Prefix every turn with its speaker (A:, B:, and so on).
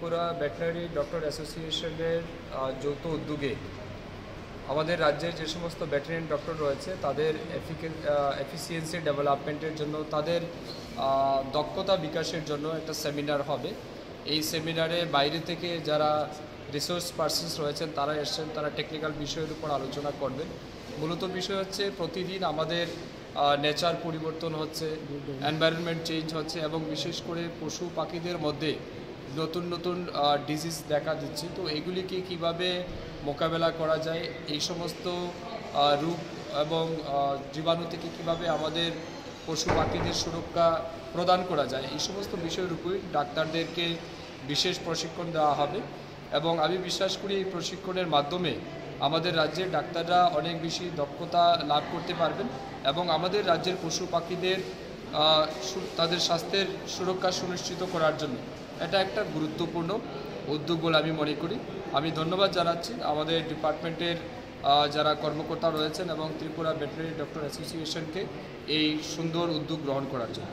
A: Tripura veterinary doctor অ্যাসোসিয়েশনের যৌথ উদ্যোগে আমাদের রাজ্যের যে সমস্ত ভেটেরিনারি ডক্টর রয়েছে তাদের এফিসিয়েন্সি ডেভেলপমেন্টের জন্য, তাদের দক্ষতা বিকাশের জন্য একটা সেমিনার হবে। এই সেমিনারে বাইরে থেকে যারা রিসোর্স পার্সনস রয়েছেন তারা এসছেন, তারা টেকনিক্যাল বিষয়ের উপর আলোচনা করবেন। মূলত বিষয় হচ্ছে প্রতিদিন আমাদের নেচার পরিবর্তন হচ্ছে, এনভায়রনমেন্ট চেঞ্জ হচ্ছে এবং বিশেষ করে পশু পাখিদের মধ্যে নতুন নতুন ডিজিজ দেখা দিচ্ছে। তো এগুলিকে কিভাবে মোকাবেলা করা যায়, এই সমস্ত রোগ এবং জীবাণু থেকে কিভাবে আমাদের পশু পাখিদের সুরক্ষা প্রদান করা যায়, এই সমস্ত বিষয়ের উপর ডাক্তারদেরকে বিশেষ প্রশিক্ষণ দেওয়া হবে। এবং আমি বিশ্বাস করি এই প্রশিক্ষণের মাধ্যমে আমাদের রাজ্যের ডাক্তাররা অনেক বেশি দক্ষতা লাভ করতে পারবেন এবং আমাদের রাজ্যের পশু পাখিদের তাদের স্বাস্থ্যের সুরক্ষা সুনিশ্চিত করার জন্য এটা একটা গুরুত্বপূর্ণ উদ্যোগ বলে আমি মনে করি। আমি ধন্যবাদ জানাচ্ছি আমাদের ডিপার্টমেন্টের যারা কর্মকর্তা রয়েছেন এবং ত্রিপুরা ভেটেরিনারি ডক্টর অ্যাসোসিয়েশনকে এই সুন্দর উদ্যোগ গ্রহণ করার জন্য।